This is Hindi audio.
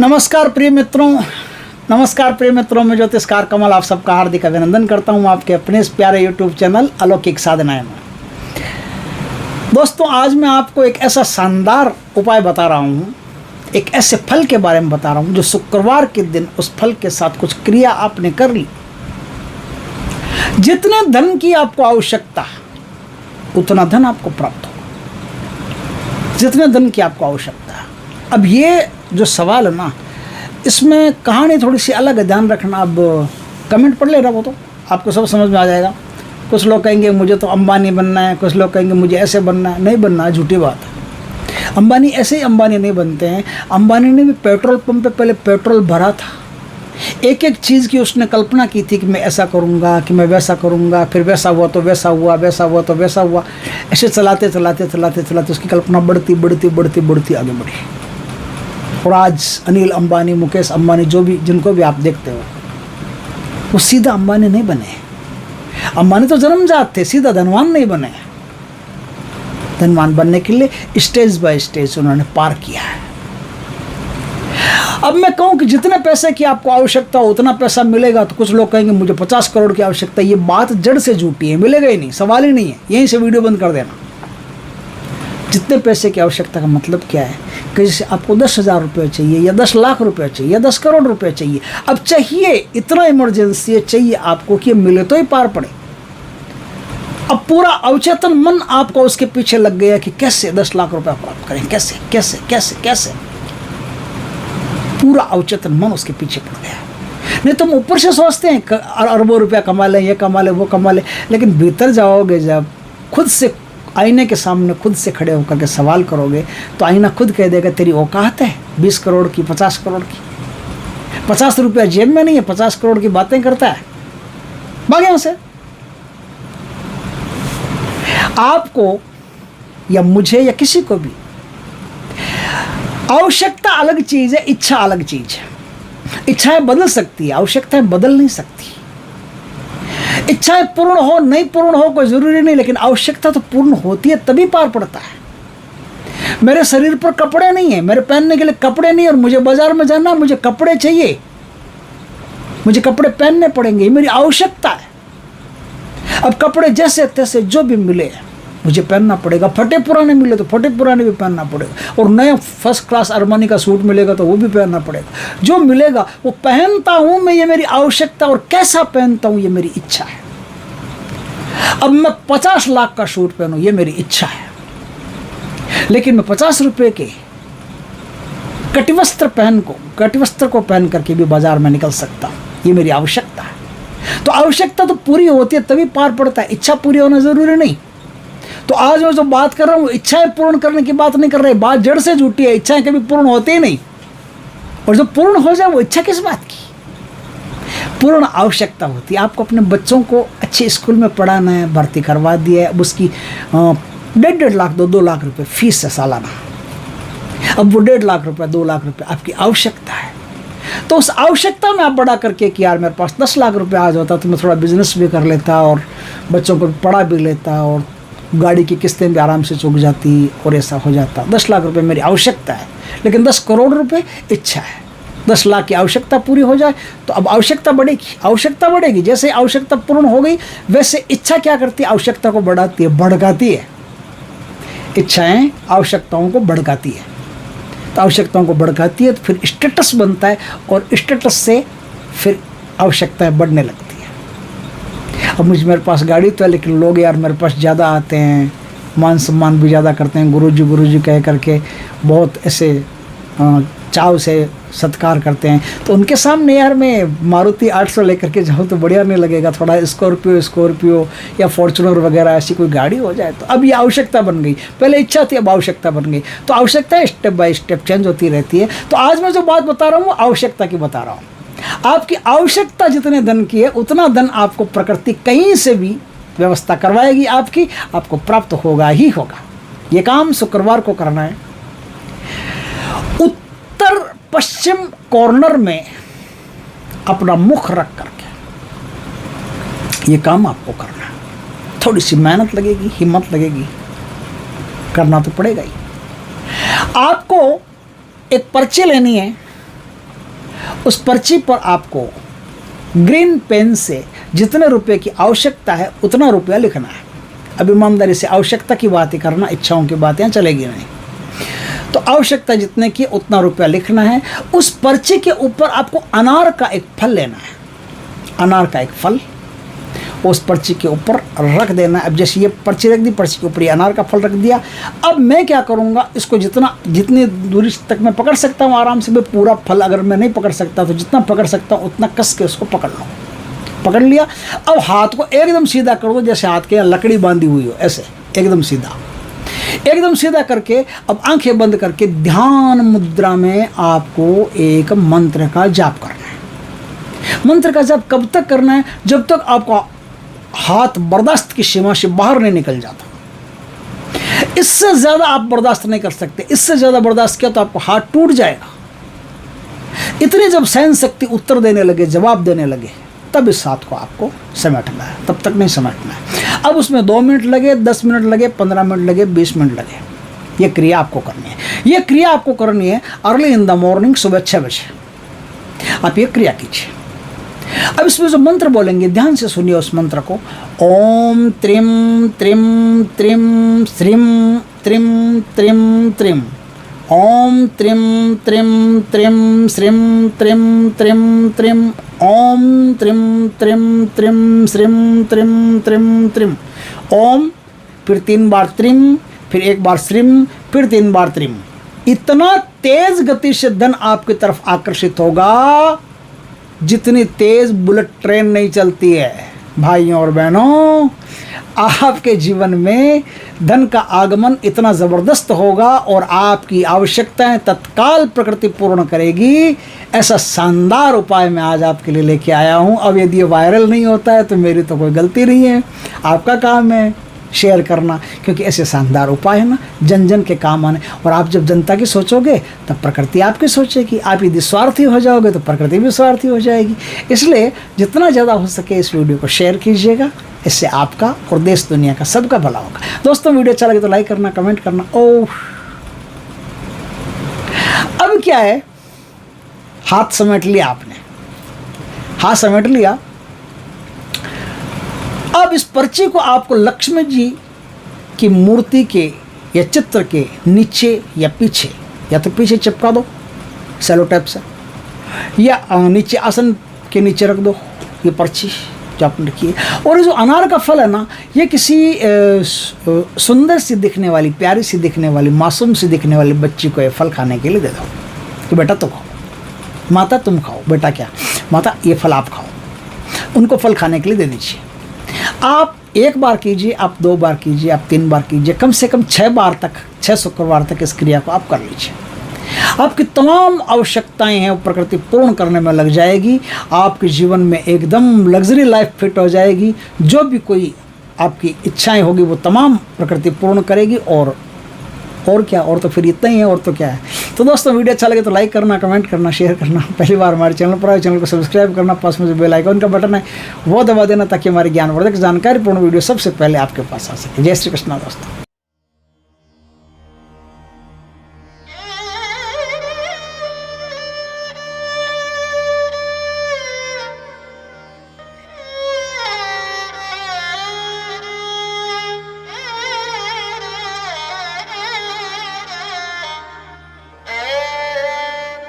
नमस्कार प्रिय मित्रों, मैं ज्योतिषकार कमल आप सबका हार्दिक अभिनंदन करता हूं आपके अपने इस प्यारे यूट्यूब चैनल अलौकिक साधनाएं में। दोस्तों, आज मैं आपको एक ऐसा शानदार उपाय बता रहा हूं, एक ऐसे फल के बारे में बता रहा हूं जो शुक्रवार के दिन उस फल के साथ कुछ क्रिया आपने कर ली, जितने धन की आपको आवश्यकता उतना धन आपको प्राप्त होगा, जितने धन की आपको आवश्यकता है। अब ये जो सवाल है ना, इसमें कहानी थोड़ी सी अलग है, ध्यान रखना। अब कमेंट पढ़ लेना, वो तो आपको सब समझ में आ जाएगा। कुछ लोग कहेंगे मुझे तो अंबानी बनना है, कुछ लोग कहेंगे मुझे ऐसे बनना है। नहीं बनना है, झूठी बात है। अंबानी ऐसे ही अंबानी नहीं बनते हैं। अंबानी ने भी पेट्रोल पंप पे पहले पेट्रोल भरा था, एक एक चीज़ की उसने कल्पना की थी कि मैं ऐसा करूँगा, कि मैं वैसा करूँगा, फिर वैसा हुआ तो वैसा हुआ, वैसा हुआ तो वैसा हुआ। ऐसे चलाते चलाते चलाते चलाते उसकी कल्पना बढ़ती बढ़ती बढ़ती बढ़ती आगे बढ़ी। और आज अनिल अंबानी, मुकेश अंबानी, जो भी जिनको भी आप देखते हो, वो सीधा अंबानी नहीं बने। अंबानी तो जन्मजात थे, सीधा धनवान नहीं बने। धनवान बनने के लिए स्टेज बाय स्टेज उन्होंने पार किया है। अब मैं कहूं कि जितने पैसे की आपको आवश्यकता हो उतना पैसा मिलेगा, तो कुछ लोग कहेंगे मुझे 50 करोड़ की आवश्यकता है। ये बात जड़ से झूठी है, मिलेगा ही नहीं, सवाल ही नहीं है। यहीं से वीडियो बंद कर देना। जितने पैसे की आवश्यकता का मतलब क्या है कि जैसे आपको 10,000 रुपये चाहिए, या 10 लाख रुपये चाहिए, या 10 करोड़ रुपये चाहिए। अब चाहिए, इतना इमरजेंसी है, चाहिए आपको कि मिले तो ही पार पड़े। अब पूरा अवचेतन मन आपको उसके पीछे लग गया कि कैसे 10 लाख रुपया प्राप्त करें, कैसे कैसे कैसे कैसे। पूरा अवचेतन मन उसके पीछे पड़ गया। नहीं तो हम ऊपर से सोचते हैं अरबों रुपया कमा लें, ये कमा लें, वो कमा लें, लेकिन भीतर जाओगे, जब खुद से आईने के सामने खुद से खड़े होकर के सवाल करोगे, तो आईना खुद कह देगा तेरी औकात है 20 करोड़ की, 50 करोड़ की। 50 रुपया जेब में नहीं है, 50 करोड़ की बातें करता है। भाग यहां से। आपको या मुझे या किसी को भी आवश्यकता अलग चीज है, इच्छा अलग चीज है। इच्छाएं बदल सकती है, आवश्यकताएं बदल नहीं सकती। इच्छाएं पूर्ण हो नहीं पूर्ण हो कोई जरूरी नहीं, लेकिन आवश्यकता तो पूर्ण होती है, तभी पार पड़ता है। मेरे शरीर पर कपड़े नहीं है, मेरे पहनने के लिए कपड़े नहीं, और मुझे बाजार में जाना, मुझे कपड़े चाहिए, मुझे कपड़े पहनने पड़ेंगे, मेरी आवश्यकता है। अब कपड़े जैसे तैसे जो भी मिले मुझे पहनना पड़ेगा। फटे पुराने मिले तो फटे पुराने भी पहनना पड़ेगा, और नया फर्स्ट क्लास अरमानी का सूट मिलेगा तो वो भी पहनना पड़ेगा। जो मिलेगा वो पहनता हूं मैं, ये मेरी आवश्यकता, और कैसा पहनता हूं ये मेरी इच्छा है। अब मैं 50 लाख का सूट पहनूं, ये मेरी इच्छा है, लेकिन मैं 50 रुपए के कटिवस्त्र को पहन करके भी बाजार में निकल सकता हूं, ये मेरी आवश्यकता है। तो आवश्यकता तो पूरी होती है तभी पार पड़ता है, इच्छा पूरी होना जरूरी नहीं। तो आज मैं जो बात कर रहा हूँ, इच्छाएं पूर्ण करने की बात नहीं कर रही। बात जड़ से झूठी है, इच्छाएं कभी पूर्ण होती ही नहीं। और जो पूर्ण हो जाए वो इच्छा किस बात की? पूर्ण आवश्यकता होती है। आपको अपने बच्चों को अच्छे स्कूल में पढ़ाना है, भर्ती करवा दिया है, अब उसकी 1.5 लाख 2 लाख रुपए फीस है सालाना। अब वो 1.5 लाख रुपए 2 लाख रुपए आपकी आवश्यकता है। तो उस आवश्यकता में आप बड़ा करके कि यार मेरे पास 10 लाख रुपए आ जाता तो मैं थोड़ा बिजनेस भी कर लेता, और बच्चों को पढ़ा भी लेता, और गाड़ी की किस्तें भी आराम से चुक जाती, और ऐसा हो जाता। 10 लाख रुपए मेरी आवश्यकता है, लेकिन 10 करोड़ रुपए इच्छा है। 10 लाख की आवश्यकता पूरी हो जाए तो अब आवश्यकता बढ़ेगी, आवश्यकता बढ़ेगी। जैसे आवश्यकता पूर्ण हो गई, वैसे इच्छा क्या करती है? आवश्यकता को बढ़ाती है, भड़काती है। इच्छाएं आवश्यकताओं को भड़काती है, तो आवश्यकताओं को भड़काती है, तो फिर स्टेटस बनता है, और स्टेटस से फिर आवश्यकताएं बढ़ने लगती है। अब मेरे पास गाड़ी तो है, लेकिन लोग यार मेरे पास ज़्यादा आते हैं, मान सम्मान भी ज़्यादा करते हैं, गुरुजी कह करके बहुत ऐसे चाव से सत्कार करते हैं। तो उनके सामने यार मैं मारुति 800 लेकर के जाऊँ तो बढ़िया नहीं लगेगा। थोड़ा स्कॉर्पियो या फॉर्च्यूनर वगैरह ऐसी कोई गाड़ी हो जाए तो अब ये आवश्यकता बन गई। पहले इच्छा थी, अब आवश्यकता बन गई। तो आवश्यकता स्टेप बाय स्टेप चेंज होती रहती है। तो आज मैं जो बात बता रहा हूँ आवश्यकता की बता रहा हूँ। आपकी आवश्यकता जितने धन की है उतना धन आपको प्रकृति कहीं से भी व्यवस्था करवाएगी, आपको प्राप्त होगा ही होगा। ये काम शुक्रवार को करना है। उत्तर पश्चिम कॉर्नर में अपना मुख रख करके ये काम आपको करना है। थोड़ी सी मेहनत लगेगी, हिम्मत लगेगी, करना तो पड़ेगा ही। आपको एक पर्ची लेनी है, उस पर्ची पर आपको ग्रीन पेन से जितने रुपए की आवश्यकता है उतना रुपया लिखना है। अब ईमानदारी से आवश्यकता की बातें करना, इच्छाओं की बातें चलेगी नहीं। तो आवश्यकता जितने की उतना रुपया लिखना है। उस पर्ची के ऊपर आपको अनार का एक फल लेना है, अनार का एक फल उस पर्ची के ऊपर रख देना है। अब जैसे ये पर्ची रख दी, पर्ची के ऊपर ये अनार का फल रख दिया। अब मैं क्या करूँगा, इसको जितनी दूरी तक मैं पकड़ सकता हूँ आराम से, मैं पूरा फल अगर मैं नहीं पकड़ सकता तो जितना पकड़ सकता हूँ उतना कस के उसको पकड़ लो। पकड़ लिया। अब हाथ को एकदम सीधा कर दो, जैसे हाथ के लकड़ी बांधी हुई हो, ऐसे एकदम सीधा, एकदम सीधा करके अब आंखें बंद करके ध्यान मुद्रा में आपको एक मंत्र का जाप करना है। मंत्र का जाप कब तक करना है? जब तक आपका हाथ बर्दाश्त की सीमा से बाहर नहीं निकल जाता। इससे ज्यादा आप बर्दाश्त नहीं कर सकते। इससे ज्यादा बर्दाश्त किया तो आपका हाथ टूट जाएगा। इतनी जब सहन शक्ति उत्तर देने लगे, जवाब देने लगे, तब इस हाथ को आपको समेटना है, तब तक नहीं समेटना है। अब उसमें 2 मिनट लगे, 10 मिनट लगे, 15 मिनट लगे, 20 मिनट लगे, ये क्रिया आपको करनी है। ये क्रिया आपको करनी है अर्ली इन द मॉर्निंग, सुबह 6 बजे आप ये क्रिया कीजिए। अब इसमें जो मंत्र बोलेंगे ध्यान से सुनिए उस मंत्र को। ओम त्रिम त्रिम त्रिम श्रीम त्रिम त्रिम त्रिम। ओम त्रिम त्रिम त्रिम श्रीम त्रिम त्रिम त्रिम। ओम त्रिम त्रिम त्रिम श्रीम त्रिम त्रिम त्रिम। ओम, फिर 3 बार त्रिम, फिर 1 बार श्रीम, फिर 3 बार त्रिम। इतना तेज गति से धन आपकी तरफ आकर्षित होगा जितनी तेज बुलेट ट्रेन नहीं चलती है। भाइयों और बहनों, आपके जीवन में धन का आगमन इतना ज़बरदस्त होगा और आपकी आवश्यकताएं तत्काल प्रकृति पूर्ण करेगी। ऐसा शानदार उपाय मैं आज आपके लिए लेके आया हूं। अब यदि ये वायरल नहीं होता है तो मेरी तो कोई गलती नहीं है, आपका काम है शेयर करना, क्योंकि ऐसे शानदार उपाय है ना जन जन के काम आने। और आप जब जनता की सोचोगे तब प्रकृति आपकी सोचेगी। आप यदि स्वार्थी हो जाओगे तो प्रकृति भी स्वार्थी हो जाएगी। इसलिए जितना ज़्यादा हो सके इस वीडियो को शेयर कीजिएगा, इससे आपका और देश दुनिया का सबका भला होगा। दोस्तों, वीडियो अच्छा लगे तो लाइक करना, कमेंट करना। ओह, अब क्या है, हाथ समेट लिया आपने, हाथ समेट लिया। अब इस पर्ची को आपको लक्ष्मी जी की मूर्ति के या चित्र के नीचे या पीछे, या तो पीछे चिपका दो सेलो टेप से, या नीचे आसन के नीचे रख दो ये पर्ची जो आपने रखी है। और ये जो अनार का फल है ना, ये किसी सुंदर सी दिखने वाली, प्यारी सी दिखने वाली, मासूम सी दिखने वाली बच्ची को ये फल खाने के लिए दे दो कि बेटा तुम खाओ, माता तुम खाओ, बेटा क्या, माता ये फल आप खाओ। उनको फल खाने के लिए दे दीजिए। आप 1 बार कीजिए, आप 2 बार कीजिए, आप 3 बार कीजिए, कम से कम 6 बार तक, 6 शुक्रवार तक इस क्रिया को आप कर लीजिए। आपकी तमाम आवश्यकताएं हैं वो प्रकृति पूर्ण करने में लग जाएगी। आपके जीवन में एकदम लग्जरी लाइफ फिट हो जाएगी। जो भी कोई आपकी इच्छाएं होगी वो तमाम प्रकृति पूर्ण करेगी। और क्या, और तो फिर इतना ही है, और तो क्या है। तो दोस्तों, वीडियो अच्छा लगे तो लाइक करना, कमेंट करना, शेयर करना। पहली बार हमारे चैनल पर आए, चैनल को सब्सक्राइब करना, पास में जो बेल आइकन का बटन है वो दबा देना ताकि हमारी ज्ञानवर्धक जानकारीपूर्ण वीडियो सबसे पहले आपके पास आ सके। जय श्री कृष्णा दोस्तों।